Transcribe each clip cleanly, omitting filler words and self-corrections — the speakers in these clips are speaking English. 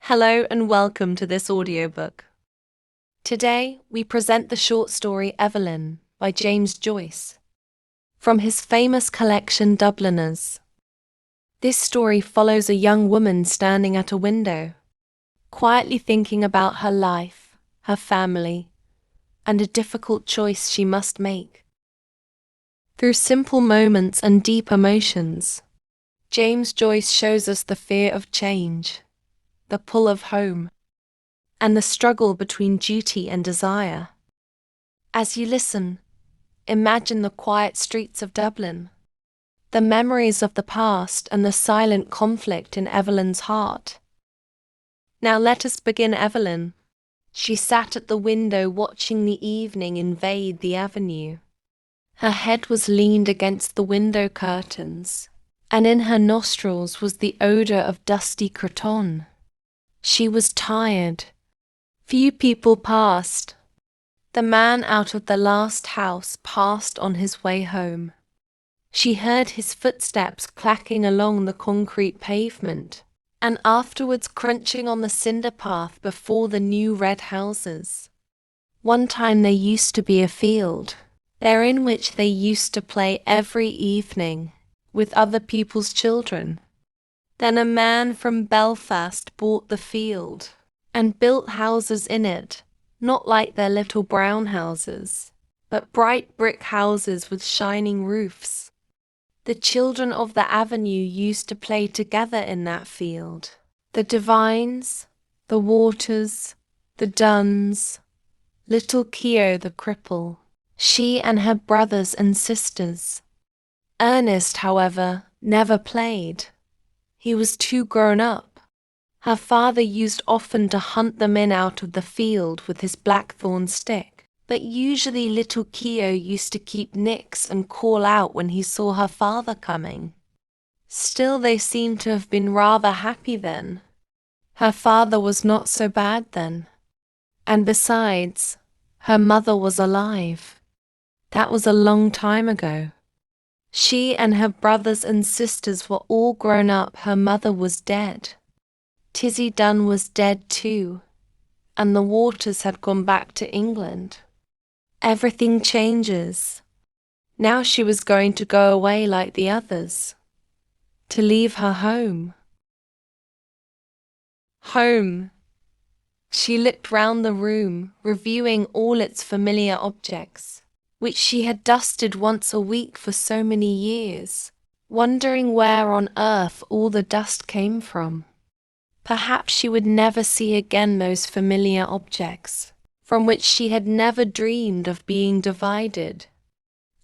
Hello and welcome to this audiobook. Today, we present the short story Eveline by James Joyce from his famous collection Dubliners. This story follows a young woman standing at a window, quietly thinking about her life, her family, and a difficult choice she must make. Through simple moments and deep emotions, James Joyce shows us the fear of change, the pull of home, and the struggle between duty and desire. As you listen, imagine the quiet streets of Dublin, the memories of the past and the silent conflict in Eveline's heart. Now let us begin Eveline. She sat at the window watching the evening invade the avenue. Her head was leaned against the window curtains, and in her nostrils was the odour of dusty cretonne. She was tired. Few people passed. The man out of the last house passed on his way home. She heard his footsteps clacking along the concrete pavement, and afterwards crunching on the cinder path before the new red houses. One time there used to be a field, there in which they used to play every evening with other people's children. Then a man from Belfast bought the field and built houses in it, not like their little brown houses, but bright brick houses with shining roofs. The children of the avenue used to play together in that field. The Devines, the Waters, the Dunns, little Keo the cripple, she and her brothers and sisters. Ernest, however, never played. He was too grown up. Her father used often to hunt them in out of the field with his blackthorn stick, but usually little Keo used to keep nicks and call out when he saw her father coming. Still, they seemed to have been rather happy then. Her father was not so bad then. And besides, her mother was alive. That was a long time ago. She and her brothers and sisters were all grown up. Her mother was dead. Tizzie Dunn was dead too, and the Waters had gone back to England. Everything changes. Now she was going to go away like the others, to leave her home. Home. She looked round the room, reviewing all its familiar objects, which she had dusted once a week for so many years, wondering where on earth all the dust came from. Perhaps she would never see again those familiar objects, from which she had never dreamed of being divided.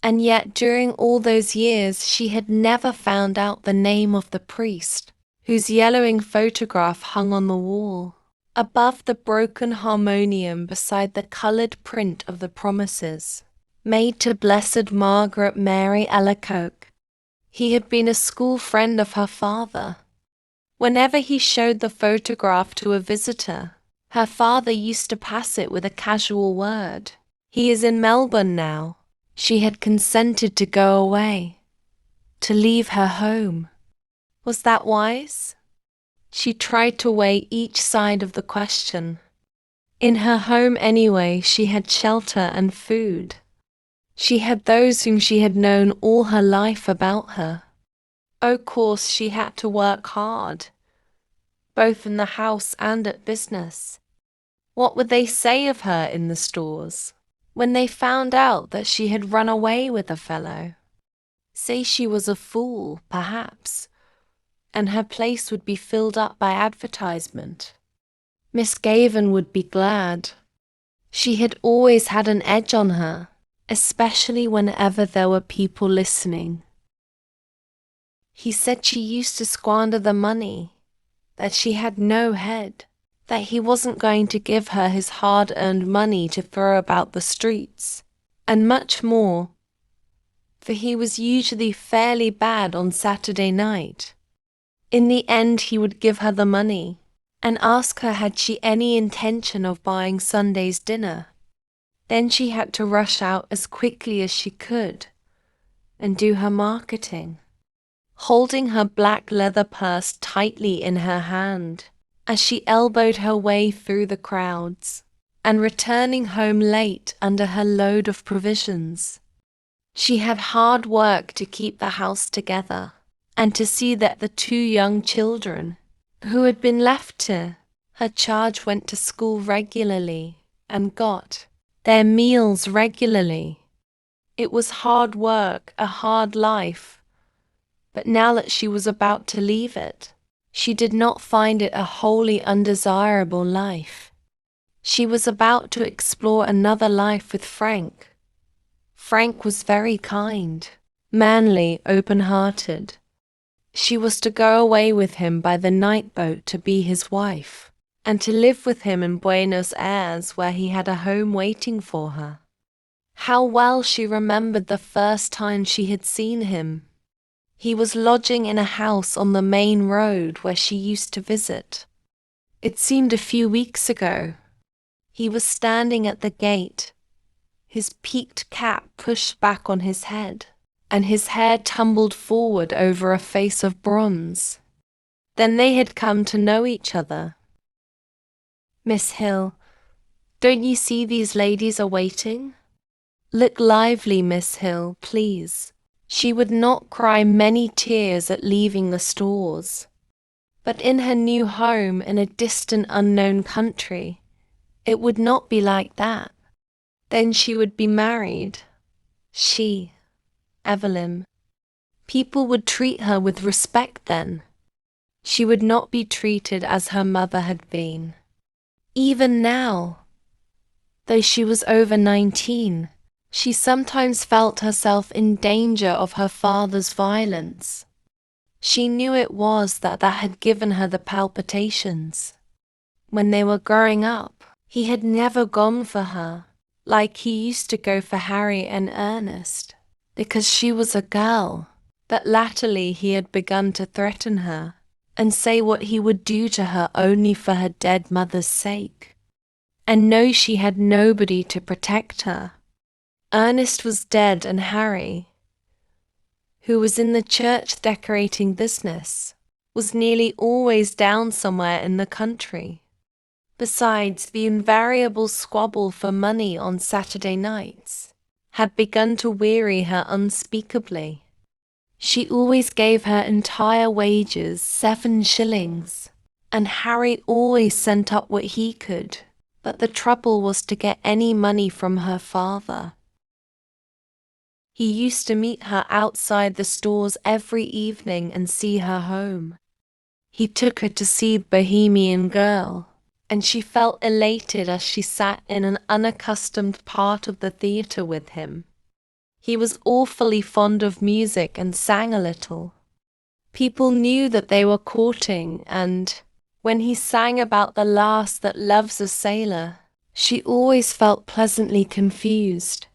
And yet during all those years she had never found out the name of the priest, whose yellowing photograph hung on the wall, above the broken harmonium beside the coloured print of the promises made to Blessed Margaret Mary Alacoque. He had been a school friend of her father. Whenever he showed the photograph to a visitor, her father used to pass it with a casual word. He is in Melbourne now. She had consented to go away, to leave her home. Was that wise? She tried to weigh each side of the question. In her home anyway, she had shelter and food. She had those whom she had known all her life about her. Of course, she had to work hard, both in the house and at business. What would they say of her in the stores when they found out that she had run away with a fellow? Say she was a fool, perhaps, and her place would be filled up by advertisement. Miss Gavin would be glad. She had always had an edge on her, especially whenever there were people listening. He said she used to squander the money, that she had no head, that he wasn't going to give her his hard-earned money to throw about the streets, and much more, for he was usually fairly bad on Saturday night. In the end he would give her the money, and ask her had she any intention of buying Sunday's dinner. Then she had to rush out as quickly as she could and do her marketing, holding her black leather purse tightly in her hand, as she elbowed her way through the crowds and returning home late under her load of provisions. She had hard work to keep the house together and to see that the two young children who had been left to her charge went to school regularly and got their meals regularly. It was hard work, a hard life, but now that she was about to leave it, she did not find it a wholly undesirable life. She was about to explore another life with Frank. Frank was very kind, manly, open-hearted. She was to go away with him by the night boat to be his wife, and to live with him in Buenos Aires, where he had a home waiting for her. How well she remembered the first time she had seen him. He was lodging in a house on the main road where she used to visit. It seemed a few weeks ago. He was standing at the gate, his peaked cap pushed back on his head, and his hair tumbled forward over a face of bronze. Then they had come to know each other. "Miss Hill, don't you see these ladies are waiting? Look lively, Miss Hill, please." She would not cry many tears at leaving the stores. But in her new home in a distant unknown country, it would not be like that. Then she would be married. She, Eveline. People would treat her with respect then. She would not be treated as her mother had been. Even now, though she was over 19, she sometimes felt herself in danger of her father's violence. She knew it was that had given her the palpitations. When they were growing up, he had never gone for her, like he used to go for Harry and Ernest, because she was a girl. But latterly he had begun to threaten her and say what he would do to her only for her dead mother's sake. And know she had nobody to protect her. Ernest was dead, and Harry, who was in the church decorating business, was nearly always down somewhere in the country. Besides, the invariable squabble for money on Saturday nights had begun to weary her unspeakably. She always gave her entire wages, 7 shillings, and Harry always sent up what he could, but the trouble was to get any money from her father. He used to meet her outside the stores every evening and see her home. He took her to see Bohemian Girl, and she felt elated as she sat in an unaccustomed part of the theatre with him. He was awfully fond of music and sang a little. People knew that they were courting, and when he sang about the lass that loves a sailor, she always felt pleasantly confused.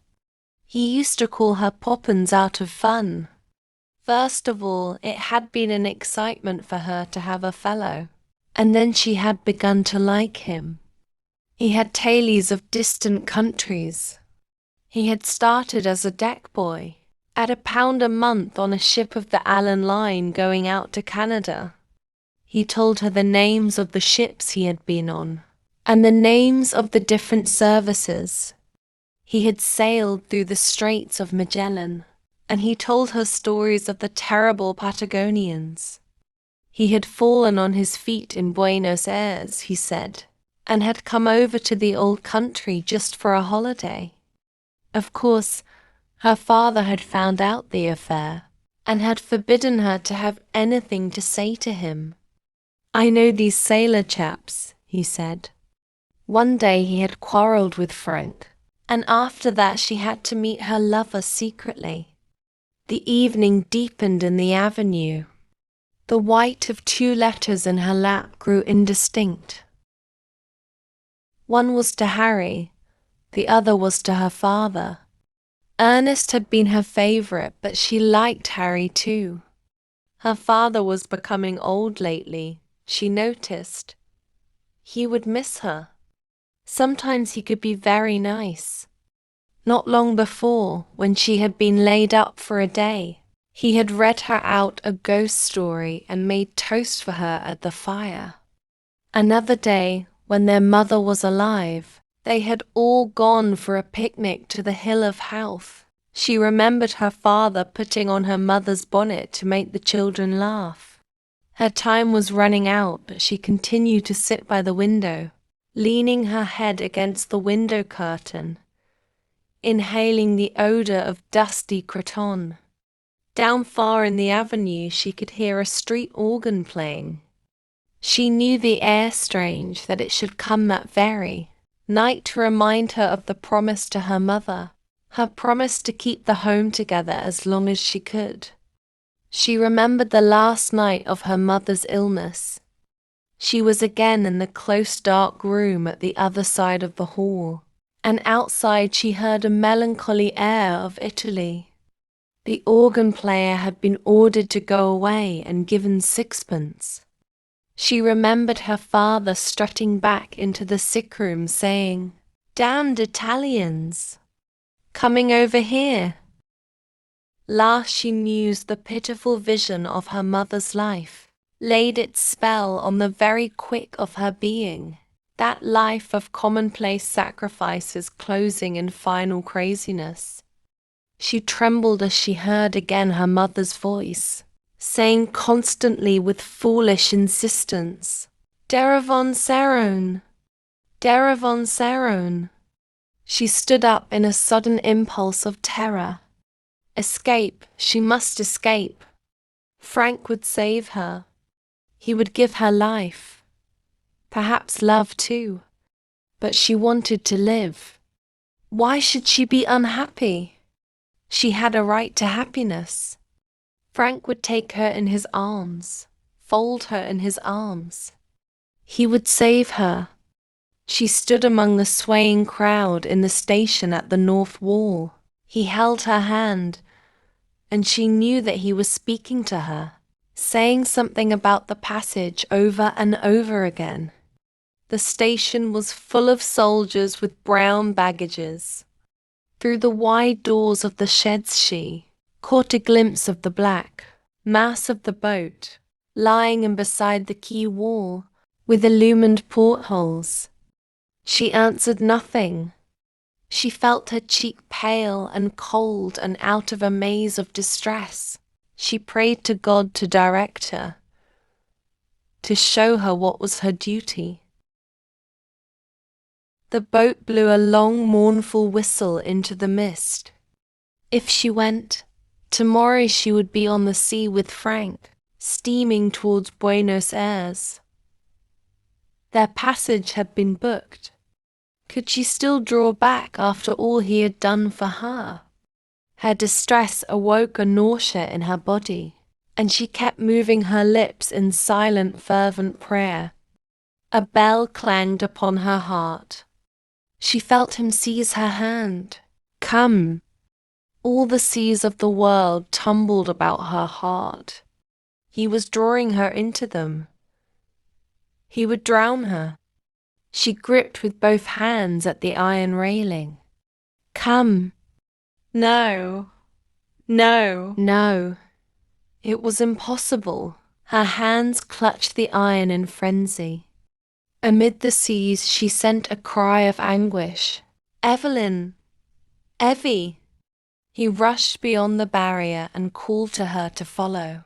He used to call her Poppins out of fun. First of all, it had been an excitement for her to have a fellow, and then she had begun to like him. He had tales of distant countries. He had started as a deck boy, at £1 a month on a ship of the Allen Line going out to Canada. He told her the names of the ships he had been on, and the names of the different services. He had sailed through the Straits of Magellan, and he told her stories of the terrible Patagonians. He had fallen on his feet in Buenos Aires, he said, and had come over to the old country just for a holiday. Of course, her father had found out the affair, and had forbidden her to have anything to say to him. "I know these sailor chaps," he said. One day he had quarrelled with Frank, and after that she had to meet her lover secretly. The evening deepened in the avenue. The white of 2 letters in her lap grew indistinct. One was to Harry, the other was to her father. Ernest had been her favourite, but she liked Harry too. Her father was becoming old lately, she noticed. He would miss her. Sometimes he could be very nice. Not long before, when she had been laid up for a day, he had read her out a ghost story and made toast for her at the fire. Another day, when their mother was alive, they had all gone for a picnic to the Hill of Howth. She remembered her father putting on her mother's bonnet to make the children laugh. Her time was running out, but she continued to sit by the window, leaning her head against the window curtain, inhaling the odour of dusty cretonne. Down far in the avenue she could hear a street organ playing. She knew the air strange that it should come that very night to remind her of the promise to her mother, her promise to keep the home together as long as she could. She remembered the last night of her mother's illness. She was again in the close dark room at the other side of the hall, and outside she heard a melancholy air of Italy. The organ player had been ordered to go away and given sixpence. She remembered her father strutting back into the sick room saying, "Damned Italians! Coming over here!" Last she mused the pitiful vision of her mother's life, laid its spell on the very quick of her being, that life of commonplace sacrifices closing in final craziness. She trembled as she heard again her mother's voice, saying constantly with foolish insistence, "Deravon Saron! Deravon Saron!" She stood up in a sudden impulse of terror. Escape, she must escape. Frank would save her. He would give her life. Perhaps love too. But she wanted to live. Why should she be unhappy? She had a right to happiness. Frank would take her in his arms, fold her in his arms. He would save her. She stood among the swaying crowd in the station at the north wall. He held her hand, and she knew that he was speaking to her, saying something about the passage over and over again. The station was full of soldiers with brown baggages. Through the wide doors of the sheds she caught a glimpse of the black mass of the boat, lying in beside the quay wall, with illumined portholes. She answered nothing. She felt her cheek pale and cold and out of a maze of distress. She prayed to God to direct her, to show her what was her duty. The boat blew a long mournful whistle into the mist. If she went, tomorrow she would be on the sea with Frank, steaming towards Buenos Aires. Their passage had been booked. Could she still draw back after all he had done for her? Her distress awoke a nausea in her body, and she kept moving her lips in silent, fervent prayer. A bell clanged upon her heart. She felt him seize her hand. "Come!" All the seas of the world tumbled about her heart. He was drawing her into them. He would drown her. She gripped with both hands at the iron railing. "Come!" No, no, no. It was impossible. Her hands clutched the iron in frenzy. Amid the seas she sent a cry of anguish. "Eveline! Evie!" He rushed beyond the barrier and called to her to follow.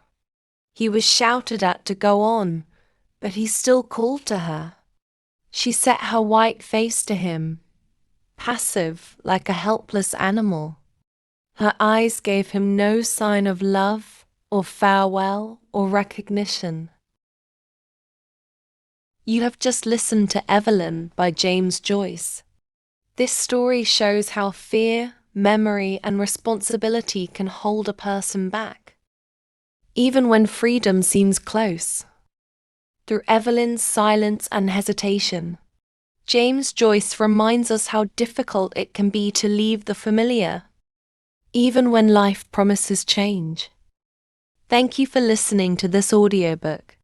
He was shouted at to go on, but he still called to her. She set her white face to him, passive like a helpless animal. Her eyes gave him no sign of love or farewell or recognition. You have just listened to Eveline by James Joyce. This story shows how fear, memory, and responsibility can hold a person back, even when freedom seems close. Through Eveline's silence and hesitation, James Joyce reminds us how difficult it can be to leave the familiar, even when life promises change. Thank you for listening to this audiobook.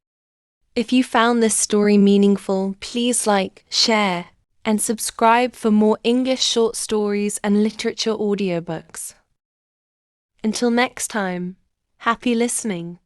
If you found this story meaningful, please like, share, and subscribe for more English short stories and literature audiobooks. Until next time, happy listening.